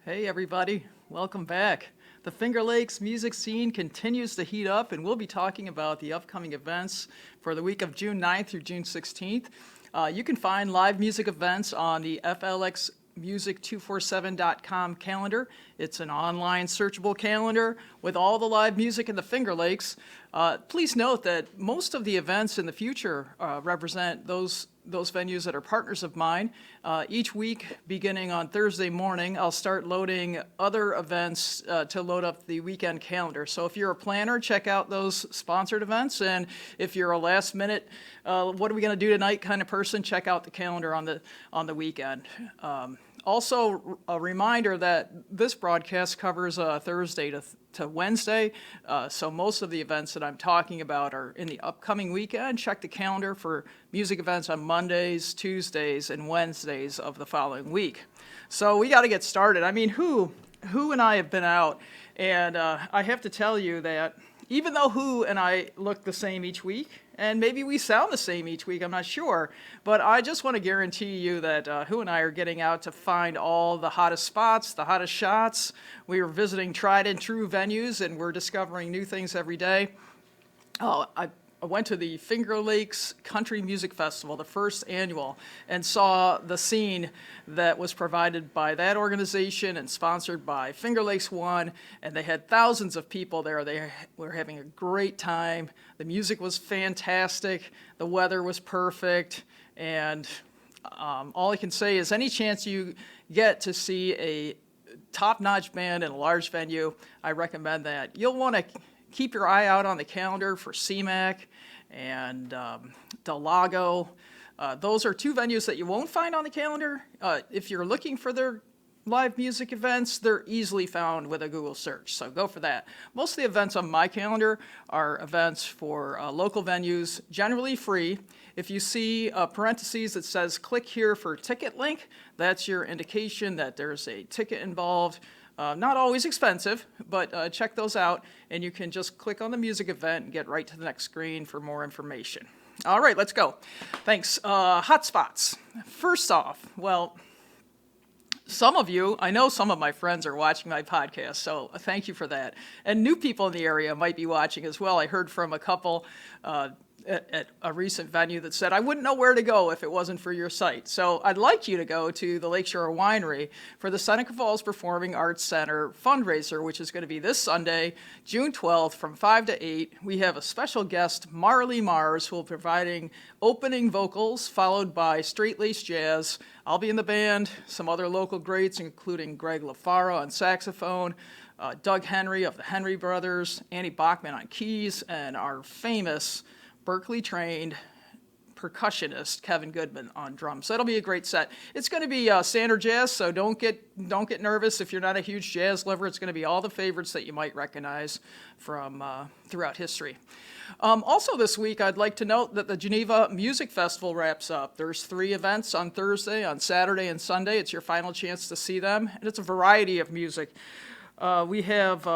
Hey everybody, welcome back. The Finger Lakes music scene continues to heat up, and we'll be talking about the upcoming events for the week of June 9th through June 16th. You can find live music events on the FLX music247.com calendar. It's an online searchable calendar with all the live music in the Finger Lakes. Please note that most of the events in the future represent those venues that are partners of mine. Each week, beginning on Thursday morning, I'll start loading other events to load up the weekend calendar. So if you're a planner, check out those sponsored events. And if you're a last minute, what are we going to do tonight kind of person, check out the calendar on the weekend. Also, a reminder that this broadcast covers Thursday to Wednesday, so most of the events that I'm talking about are in the upcoming weekend. Check the calendar for music events on Mondays, Tuesdays, and Wednesdays of the following week. So we got to get started. I mean, Who and I have been out, and I have to tell you that even though Who and I look the same each week, and maybe we sound the same each week, I'm not sure, but I just want to guarantee you that Who and I are getting out to find all the hottest spots, the hottest shots. We are visiting tried and true venues, and we're discovering new things every day. I went to the Finger Lakes Country Music Festival, the first annual, and saw the scene that was provided by that organization and sponsored by Finger Lakes One, and they had thousands of people there. They were having a great time. The music was fantastic. The weather was perfect, and all I can say is any chance you get to see a top-notch band in a large venue, I recommend that. You'll want to keep your eye out on the calendar for CMAC and Del Lago. Those are two venues that you won't find on the calendar. If you're looking for their live music events, they're easily found with a Google search, so go for that. Most of the events on my calendar are events for local venues, generally free. If you see parentheses that says click here for ticket link, that's your indication that there's a ticket involved. Not always expensive, but check those out, and you can just click on the music event and get right to the next screen for more information. All right, let's go. Thanks. Hotspots. First off, well, I know some of my friends are watching my podcast, so thank you for that. And new people in the area might be watching as well. I heard from a couple at a recent venue that said, I wouldn't know where to go if it wasn't for your site. So I'd like you to go to the Lakeshore Winery for the Seneca Falls Performing Arts Center fundraiser, which is going to be this Sunday, June 12th from 5 to 8. We have a special guest, Marley Mars, who will be providing opening vocals, followed by straight-laced jazz. I'll be in the band, some other local greats, including Greg LaFara on saxophone, Doug Henry of the Henry Brothers, Andy Bachman on keys, and our famous Berkeley-trained percussionist Kevin Goodman on drums. So that'll be a great set. It's going to be standard jazz, so don't get nervous if you're not a huge jazz lover. It's going to be all the favorites that you might recognize from throughout history. Also this week, I'd like to note that the Geneva Music Festival wraps up. There's 3 events on Thursday, on Saturday, and Sunday. It's your final chance to see them, and it's a variety of music. We have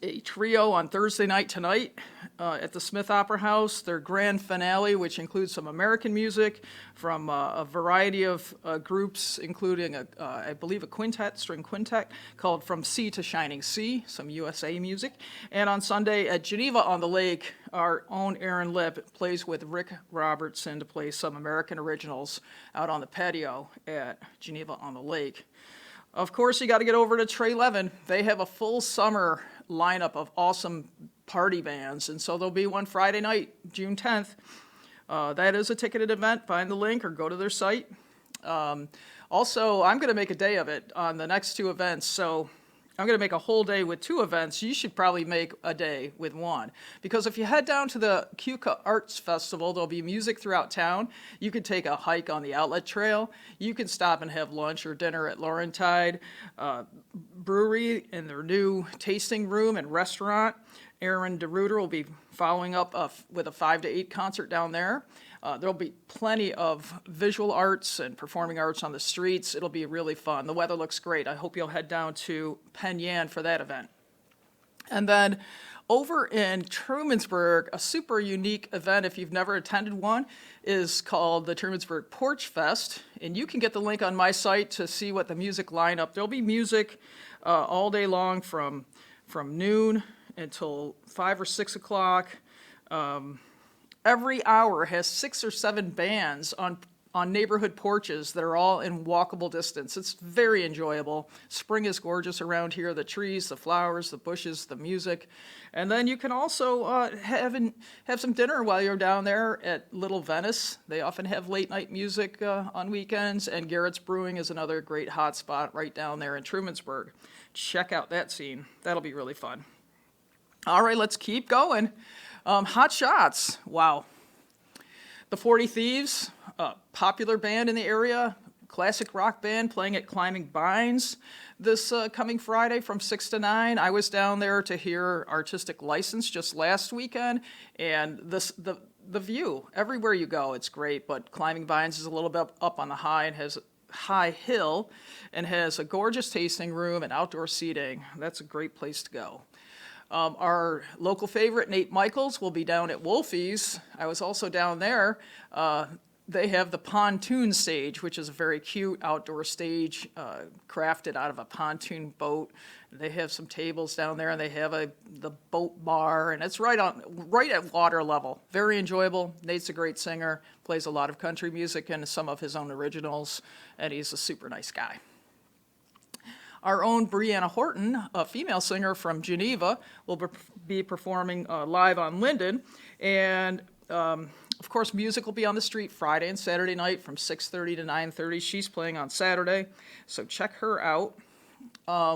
a trio on Thursday night tonight at the Smith Opera House. Their grand finale, which includes some American music from a variety of groups, including, I believe, a string quintet called From Sea to Shining Sea, some USA music. And on Sunday at Geneva on the Lake, our own Aaron Lipp plays with Rick Robertson to play some American originals out on the patio at Geneva on the Lake. Of course, you got to get over to Treleaven. They have a full summer lineup of awesome party bands, and so there'll be one Friday night, June 10th. That is a ticketed event. Find the link or go to their site. Also, I'm going to make a day of it on the next 2 events, so I'm going to make a whole day with 2 events. You should probably make a day with 1. Because if you head down to the Keuka Arts Festival, there'll be music throughout town. You could take a hike on the Outlet Trail. You can stop and have lunch or dinner at Laurentide Brewery in their new tasting room and restaurant. Aaron DeRuiter will be following up with a 5 to 8 concert down there. There'll be plenty of visual arts and performing arts on the streets. It'll be really fun. The weather looks great. I hope you'll head down to Penn Yan for that event. And then over in Trumansburg, a super unique event, if you've never attended one, is called the Trumansburg Porch Fest. And you can get the link on my site to see what the music lineup. There'll be music all day long from noon until 5 or 6 o'clock. Every hour has 6 or 7 bands on neighborhood porches that are all in walkable distance. It's very enjoyable. Spring is gorgeous around here, the trees, the flowers, the bushes, the music. And then you can also have some dinner while you're down there at Little Venice. They often have late night music on weekends, and Garrett's Brewing is another great hot spot right down there in Trumansburg. Check out that scene. That'll be really fun. All right, let's keep going. Hot Shots, wow. The Forty Thieves, a popular band in the area, classic rock band playing at Climbing Vines this coming Friday from 6 to 9. I was down there to hear Artistic License just last weekend, and the view, everywhere you go, it's great, but Climbing Vines is a little bit up on the high and has high hill and has a gorgeous tasting room and outdoor seating. That's a great place to go. Our local favorite, Nate Michaels, will be down at Wolfie's. I was also down there. They have the pontoon stage, which is a very cute outdoor stage crafted out of a pontoon boat. They have some tables down there, and they have the boat bar, and it's right at water level. Very enjoyable. Nate's a great singer, plays a lot of country music and some of his own originals, and he's a super nice guy. Our own Brianna Horton, a female singer from Geneva, will be performing live on Linden. And, of course, music will be on the street Friday and Saturday night from 6:30 to 9:30. She's playing on Saturday, so check her out.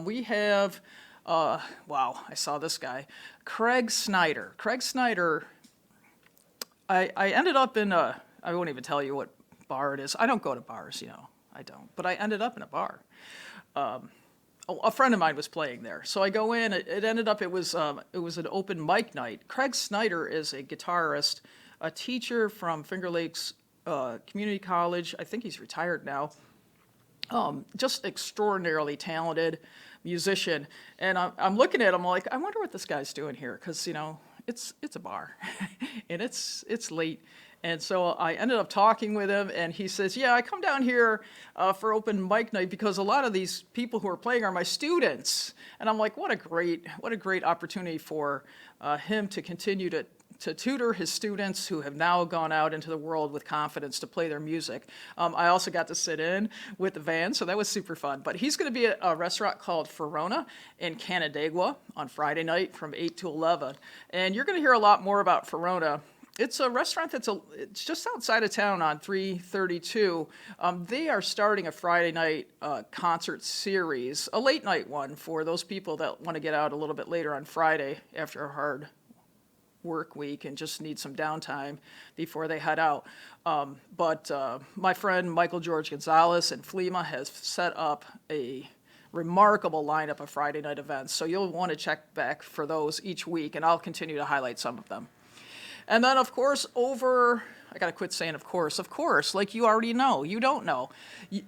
We have, wow, I saw this guy, Craig Snyder. Craig Snyder, I ended up in I won't even tell you what bar it is. I don't go to bars, I don't. But I ended up in a bar. A friend of mine was playing there, so I go in. It ended up it was an open mic night. Craig Snyder is a guitarist, a teacher from Finger Lakes Community College. I think he's retired now. Just extraordinarily talented musician, and I'm looking at him like, I wonder what this guy's doing here, because it's a bar, and it's late. And so I ended up talking with him, and he says, yeah, I come down here for open mic night because a lot of these people who are playing are my students. And I'm like, what a great opportunity for him to continue to tutor his students who have now gone out into the world with confidence to play their music. I also got to sit in with the band, so that was super fun. But he's going to be at a restaurant called Ferrona in Canandaigua on Friday night from 8 to 11. And you're going to hear a lot more about Ferrona. It's a restaurant it's just outside of town on 332. They are starting a Friday night concert series, a late night one for those people that want to get out a little bit later on Friday after a hard work week and just need some downtime before they head out. But my friend Michael George Gonzalez in Flema has set up a remarkable lineup of Friday night events, so you'll want to check back for those each week, and I'll continue to highlight some of them. And then, of course, I got to quit saying of course, like you already know. You don't know.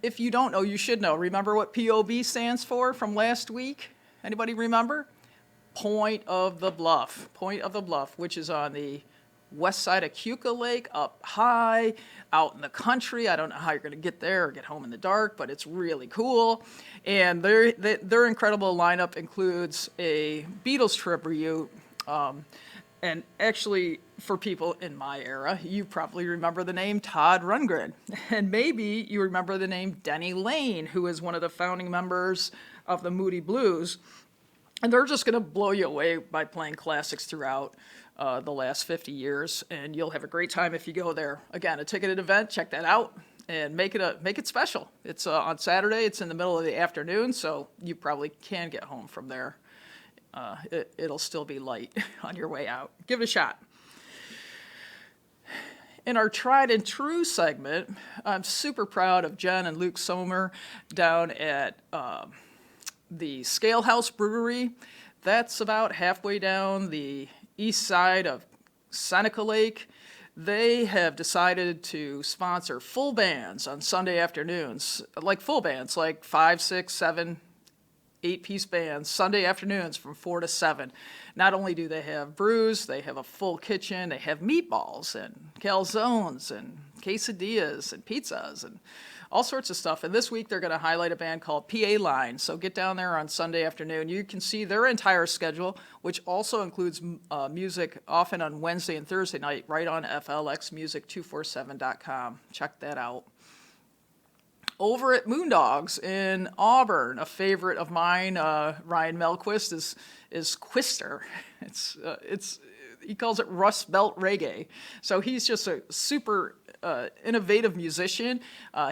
If you don't know, you should know. Remember what POB stands for from last week? Anybody remember? Point of the Bluff, which is on the west side of Keuka Lake, up high, out in the country. I don't know how you're going to get there or get home in the dark, but it's really cool. And their incredible lineup includes a Beatles Tribute. And actually, for people in my era, you probably remember the name Todd Rundgren. And maybe you remember the name Denny Lane, who is one of the founding members of the Moody Blues. And they're just going to blow you away by playing classics throughout the last 50 years. And you'll have a great time if you go there. Again, a ticketed event, check that out. and make it special. It's on Saturday. It's in the middle of the afternoon, so you probably can get home from there. It'll still be light on your way out. Give it a shot. In our Tried and True segment, I'm super proud of Jen and Luke Sommer down at the Scale House Brewery. That's about halfway down the east side of Seneca Lake. They have decided to sponsor full bands on Sunday afternoons, like full bands, like 5, 6, 7, 8-piece bands, Sunday afternoons from 4 to 7. Not only do they have brews, they have a full kitchen, they have meatballs and calzones and quesadillas and pizzas and all sorts of stuff. And this week they're going to highlight a band called PA Line. So get down there on Sunday afternoon. You can see their entire schedule, which also includes music often on Wednesday and Thursday night, right on FLXmusic247.com. Check that out. Over at Moondogs in Auburn, a favorite of mine, Ryan Melquist, is Quister. He calls it Rust Belt Reggae. So he's just a super innovative musician.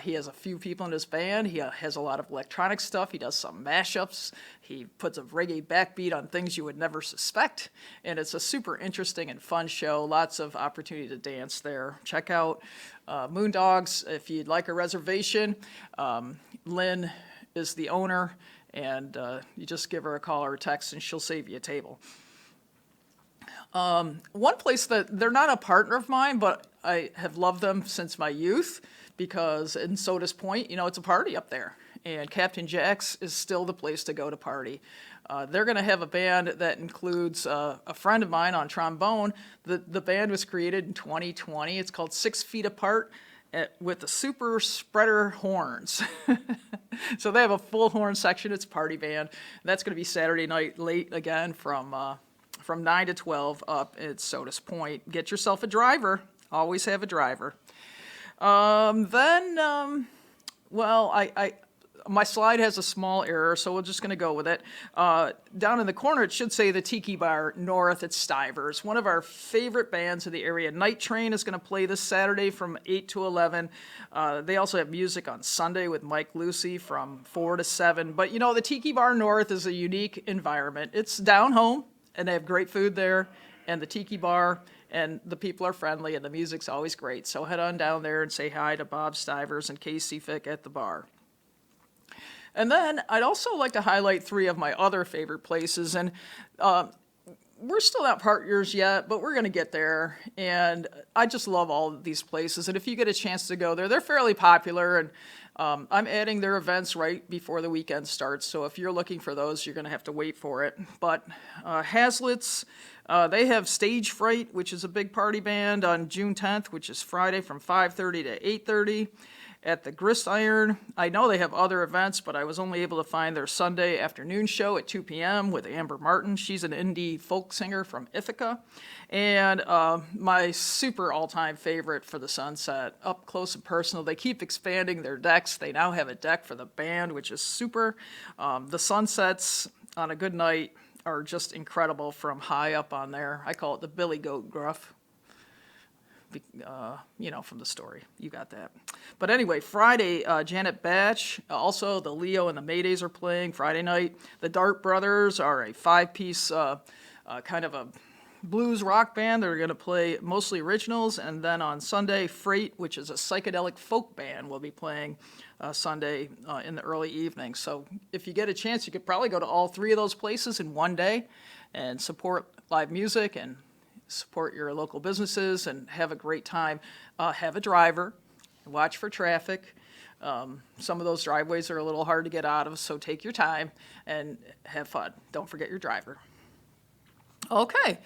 He has a few people in his band. He has a lot of electronic stuff. He does some mashups. He puts a reggae backbeat on things you would never suspect. And it's a super interesting and fun show. Lots of opportunity to dance there. Check out Moondogs if you'd like a reservation. Lynn is the owner, and you just give her a call or a text, and she'll save you a table. One place that they're not a partner of mine, but I have loved them since my youth, because in Sodas Point, it's a party up there, and Captain Jack's is still the place to go to party. They're going to have a band that includes a friend of mine on trombone. The band was created in 2020. It's called 6 Feet Apart with the super spreader horns. So they have a full horn section. It's a party band. That's going to be Saturday night late again from 9 to 12 up at Sodas Point. Get yourself a driver. Always have a driver. My slide has a small error, so we're just going to go with it. Down in the corner, it should say the Tiki Bar North at Stivers, one of our favorite bands in the area. Night Train is going to play this Saturday from 8 to 11. They also have music on Sunday with Mike Lucy from 4 to 7. But, the Tiki Bar North is a unique environment. It's down home, and they have great food there, and the Tiki Bar, and the people are friendly, and the music's always great. So head on down there and say hi to Bob Stivers and Casey Fick at the bar. And then I'd also like to highlight 3 of my other favorite places. And we're still not partners yet, but we're going to get there. And I just love all of these places. And if you get a chance to go there, they're fairly popular. And I'm adding their events right before the weekend starts. So if you're looking for those, you're going to have to wait for it. But Hazlitt's, they have Stage Fright, which is a big party band on June 10th, which is Friday from 5:30 to 8:30. At the Grist Iron, I know they have other events, but I was only able to find their Sunday afternoon show at 2 p.m. with Amber Martin. She's an indie folk singer from Ithaca. And my super all-time favorite for the Sunset, Up Close and Personal. They keep expanding their decks. They now have a deck for the band, which is super. The sunsets on a good night are just incredible from high up on there. I call it the Billy Goat Gruff. From the story. You got that. But anyway, Friday, Janet Batch, also the Leo and the Maydays are playing Friday night. The Dart Brothers are a 5-piece kind of a blues rock band. They're going to play mostly originals. And then on Sunday, Freight, which is a psychedelic folk band, will be playing Sunday in the early evening. So if you get a chance, you could probably go to all 3 of those places in one day and support live music and support your local businesses and have a great time. Have a driver, watch for traffic. Some of those driveways are a little hard to get out of, so take your time and have fun. Don't forget your driver. Okay.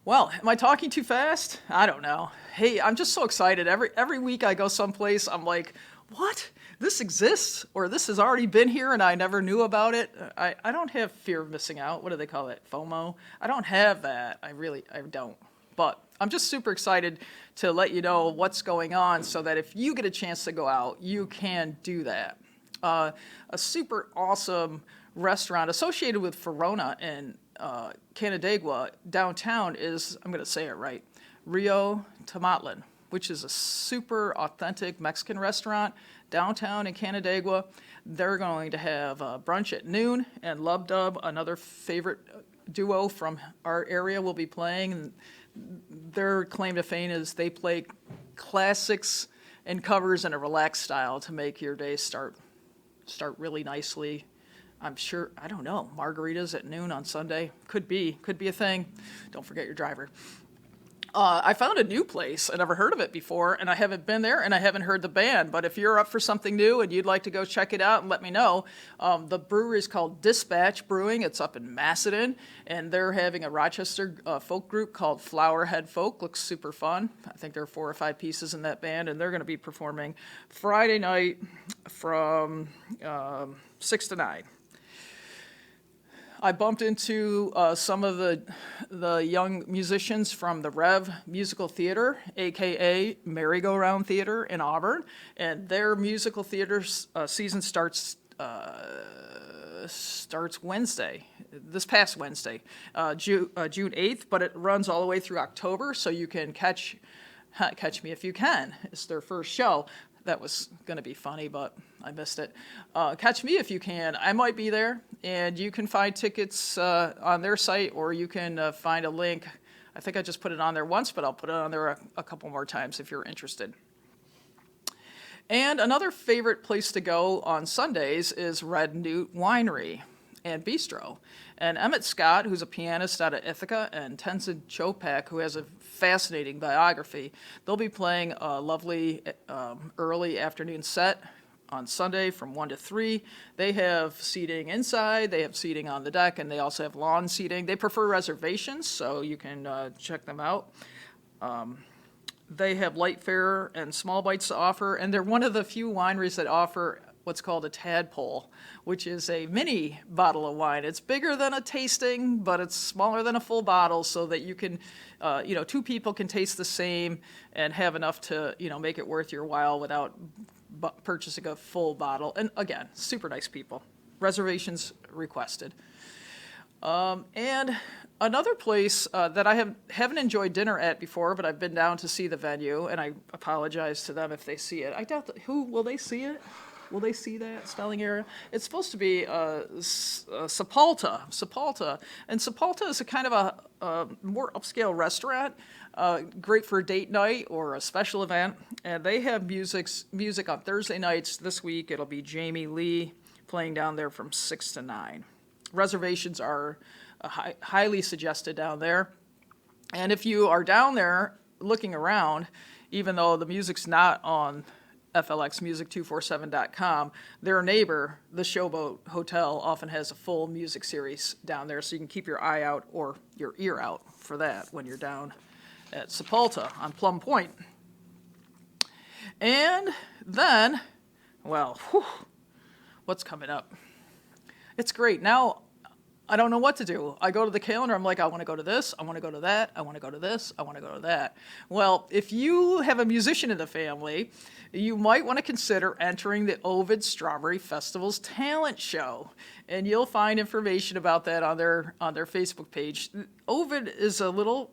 Well, am I talking too fast? I don't know. Hey, I'm just so excited. Every week I go someplace, I'm like, what? This exists? Or this has already been here and I never knew about it? I don't have fear of missing out. What do they call it? FOMO? I don't have that. I don't. But I'm just super excited to let you know what's going on so that if you get a chance to go out, you can do that. A super awesome restaurant associated with Verona in Canandaigua downtown is, I'm going to say it right, Rio Tomatlin. which is a super authentic Mexican restaurant downtown in Canandaigua. They're going to have brunch at noon, and Lub Dub, another favorite duo from our area, will be playing. And their claim to fame is they play classics and covers in a relaxed style to make your day start really nicely. I'm sure, I don't know, margaritas at noon on Sunday. Could be a thing. Don't forget your driver. I found a new place. I never heard of it before, and I haven't been there, and I haven't heard the band. But if you're up for something new and you'd like to go check it out, and let me know. The brewery is called Dispatch Brewing. It's up in Macedon, and they're having a Rochester folk group called Flowerhead Folk. Looks super fun. I think there are 4 or 5 pieces in that band, and they're going to be performing Friday night from 6 to 9. I bumped into some of the young musicians from the REV Musical Theater, aka Merry-Go-Round Theater in Auburn, and their musical theater season starts Wednesday, this past Wednesday, June 8th, but it runs all the way through October, so you can catch me if you can. It's their first show. That was going to be funny, but I missed it. Catch me if you can. I might be there, and you can find tickets on their site, or you can find a link. I think I just put it on there once, but I'll put it on there a couple more times if you're interested. And another favorite place to go on Sundays is Red Newt Winery and Bistro. And Emmett Scott, who's a pianist out of Ithaca, and Tenzin Chopak, who has a fascinating biography, they'll be playing a lovely early afternoon set on Sunday from 1 to 3. They have seating inside, they have seating on the deck, and they also have lawn seating. They prefer reservations, so you can check them out. They have light fare and small bites to offer, and they're one of the few wineries that offer what's called a tadpole, which is a mini bottle of wine. It's bigger than a tasting, but it's smaller than a full bottle, so that you can, 2 people can taste the same and have enough to, make it worth your while without purchasing a full bottle. And again, super nice people. Reservations requested. And another place that I haven't enjoyed dinner at before, but I've been down to see the venue, and I apologize to them if they see it. I doubt that. Will they see it? Will they see that spelling error? It's supposed to be Sepulta. And Sepulta is a kind of a more upscale restaurant, great for a date night or a special event. And they have music on Thursday nights. This week it'll be Jamie Lee playing down there from 6 to 9. Reservations are highly suggested down there. And if you are down there looking around, even though the music's not on FLXmusic247.com, their neighbor, the Showboat Hotel, often has a full music series down there, so you can keep your eye out or your ear out for that when you're down at Sepulta on Plum Point. And then, what's coming up? It's great. Now, I don't know what to do. I go to the calendar, I'm like, I want to go to this, I want to go to that, I want to go to this, I want to go to that. Well, if you have a musician in the family, you might want to consider entering the Ovid Strawberry Festival's talent show. And you'll find information about that on their Facebook page. Ovid is a little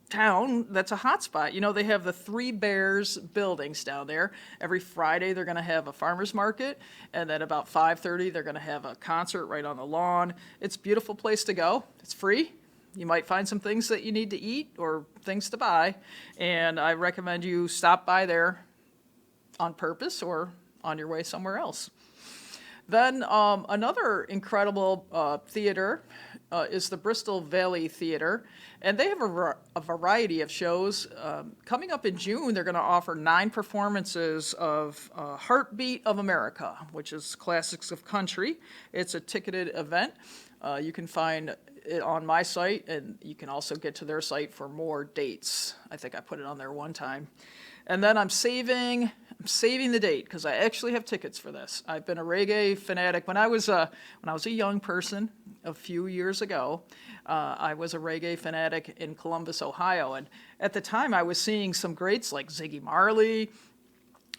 town that's a hot spot. They have the Three Bears buildings down there. Every Friday they're going to have a farmer's market, and then about 5:30 they're going to have a concert right on the lawn. It's a beautiful place to go. It's free. You might find some things that you need to eat or things to buy, and I recommend you stop by there on purpose or on your way somewhere else. Then another incredible theater is the Bristol Valley Theater, and they have a variety of shows. Coming up in June, they're going to offer 9 performances of Heartbeat of America, which is classics of country. It's a ticketed event. You can find it on my site, and you can also get to their site for more dates. I think I put it on there one time. And then I'm saving the date because I actually have tickets for this. I've been a reggae fanatic. When I was a young person a few years ago, I was a reggae fanatic in Columbus, Ohio. And at the time, I was seeing some greats like Ziggy Marley,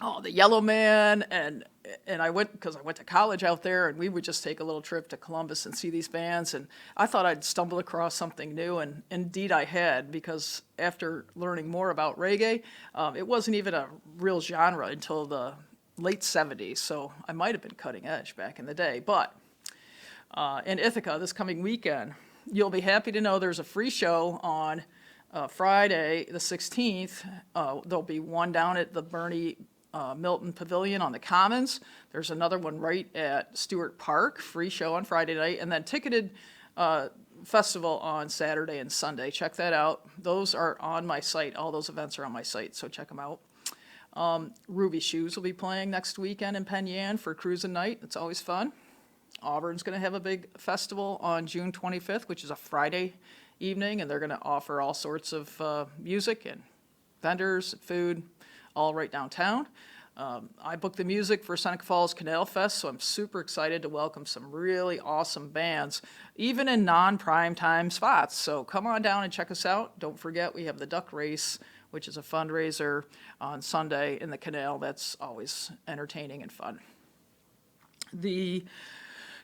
oh, the Yellow Man, and I went because I went to college out there, and we would just take a little trip to Columbus and see these bands, and I thought I'd stumble across something new, and indeed I had, because after learning more about reggae, it wasn't even a real genre until the late 70s, so I might have been cutting edge back in the day. But in Ithaca this coming weekend, you'll be happy to know there's a free show on Friday the 16th. There'll be one down at the Bernie Milton Pavilion on the Commons. There's another one right at Stewart Park, free show on Friday night, and then ticketed festival on Saturday and Sunday. Check that out. Those are on my site. All those events are on my site, so check them out. Ruby Shoes will be playing next weekend in Penn Yan for Cruisin' Night. It's always fun. Auburn's going to have a big festival on June 25th, which is a Friday evening, and they're going to offer all sorts of music and vendors and food, all right downtown. I booked the music for Seneca Falls Canal Fest, so I'm super excited to welcome some really awesome bands, even in non-prime time spots. So come on down and check us out. Don't forget, we have the Duck Race, which is a fundraiser on Sunday in the canal. That's always entertaining and fun. The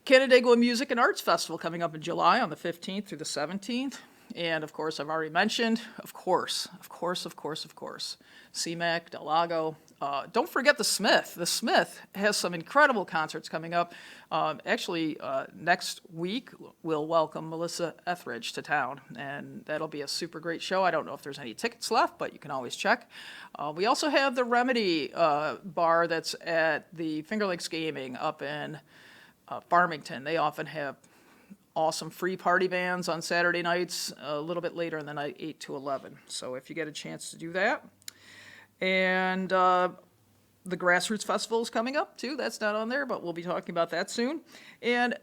Canandaigua Music and Arts Festival coming up in July on the 15th through the 17th. And of course, I've already mentioned, of course, CMAC, Del Lago. Don't forget the Smith. The Smith has some incredible concerts coming up. Next week, we'll welcome Melissa Etheridge to town, and that'll be a super great show. I don't know if there's any tickets left, but you can always check. We also have the Remedy bar that's at the Finger Lakes Gaming up in Farmington. They often have awesome free party bands on Saturday nights, a little bit later in the night, 8 to 11. So if you get a chance to do that. And the Grassroots Festival is coming up, too. That's not on there, but we'll be talking about that soon. And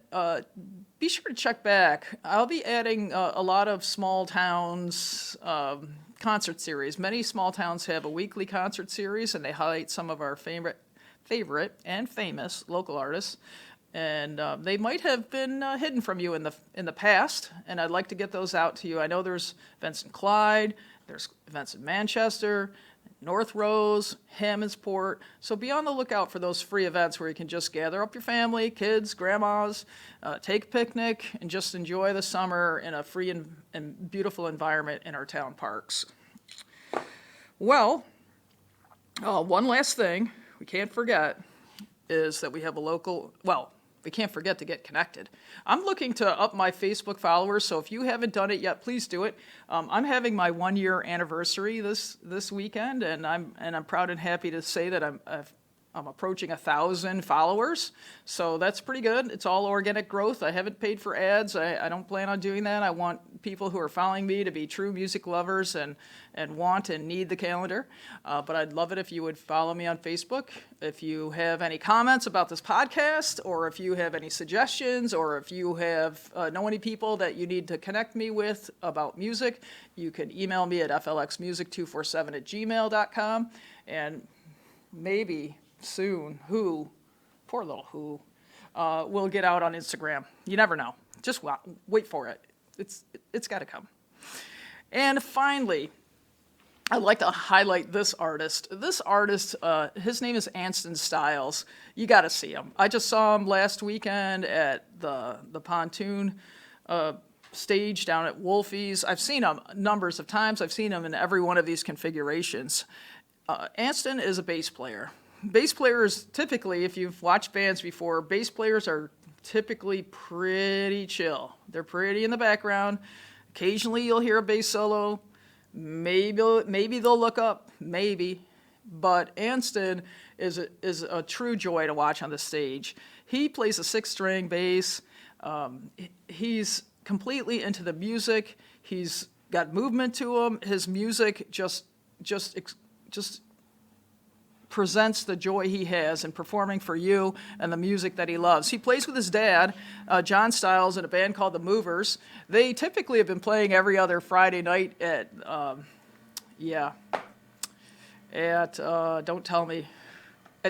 be sure to check back. I'll be adding a lot of small towns concert series. Many small towns have a weekly concert series, and they highlight some of our favorite and famous local artists. And they might have been hidden from you in the past, and I'd like to get those out to you. I know there's events in Clyde, there's events in Manchester, North Rose, Hammondsport. So be on the lookout for those free events where you can just gather up your family, kids, grandmas, take a picnic, and just enjoy the summer in a free and beautiful environment in our town parks. Well, one last thing we can't forget is that we have we can't forget to get connected. I'm looking to up my Facebook followers, so if you haven't done it yet, please do it. I'm having my 1-year anniversary this weekend, and I'm proud and happy to say that I'm approaching 1,000 followers, so that's pretty good. It's all organic growth. I haven't paid for ads. I don't plan on doing that. I want people who are following me to be true music lovers and want and need the calendar. But I'd love it if you would follow me on Facebook. If you have any comments about this podcast, or if you have any suggestions, or if you have know any people that you need to connect me with about music, you can email me at flxmusic247@gmail.com, and maybe soon, poor little Who, will get out on Instagram. You never know. Just wait for it. It's got to come. And finally, I'd like to highlight this artist. This artist, his name is Anston Stills. You got to see him. I just saw him last weekend at the Pontoon stage down at Wolfie's. I've seen him numbers of times. I've seen him in every one of these configurations. Anston is a bass player. Bass players typically, if you've watched bands before, bass players are typically pretty chill. They're pretty in the background. Occasionally you'll hear a bass solo. Maybe they'll look up, maybe. But Anston is a true joy to watch on the stage. He plays a 6-string bass. He's completely into the music. He's got movement to him. His music just presents the joy he has in performing for you and the music that he loves. He plays with his dad, John Stills, in a band called the Movers. They typically have been playing every other Friday night at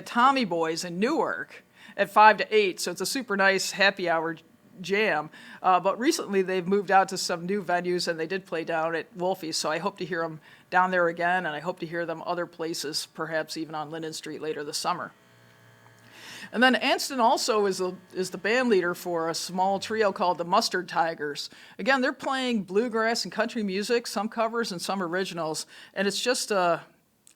Tommy Boy's in Newark at 5 to 8, so it's a super nice happy hour jam. But recently they've moved out to some new venues, and they did play down at Wolfie's, so I hope to hear them down there again, and I hope to hear them other places, perhaps even on Linden Street later this summer. And then Anston also is the band leader for a small trio called the Mustard Tigers. Again, they're playing bluegrass and country music, some covers and some originals, and it's just the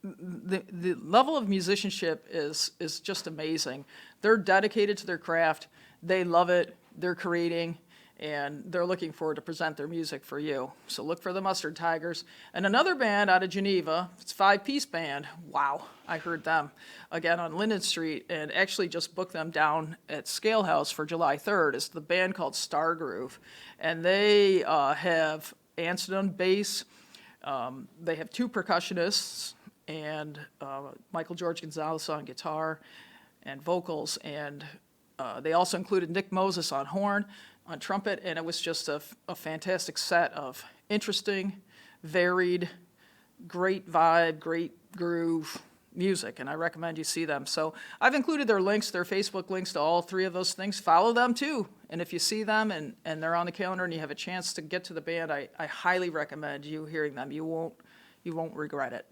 level of musicianship is just amazing. They're dedicated to their craft. They love it. They're creating, and they're looking forward to present their music for you. So look for the Mustard Tigers. And another band out of Geneva, it's a 5-piece band. Wow, I heard them again on Linden Street, and actually just booked them down at Scale House for July 3rd. It's the band called Star Groove, and they have Anston on bass. They have 2 percussionists, and Michael George Gonzalez on guitar and vocals, and they also included Nick Moses on horn, on trumpet, and it was just a fantastic set of interesting, varied, great vibe, great groove music, and I recommend you see them. So I've included their links, their Facebook links to all 3 of those things. Follow them too, and if you see them and they're on the calendar and you have a chance to get to the band, I highly recommend you hearing them. You won't regret it.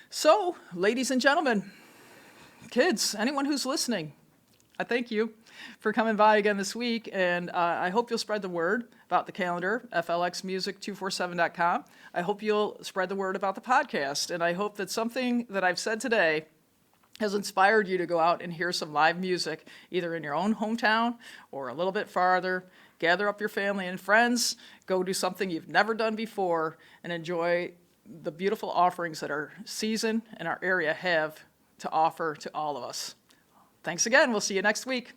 So, ladies and gentlemen, kids, anyone who's listening, I thank you for coming by again this week, and I hope you'll spread the word about the calendar, flxmusic247.com. I hope you'll spread the word about the podcast, and I hope that something that I've said today has inspired you to go out and hear some live music, either in your own hometown or a little bit farther. Gather up your family and friends, go do something you've never done before, and enjoy the beautiful offerings that our season and our area have to offer to all of us. Thanks again. We'll see you next week.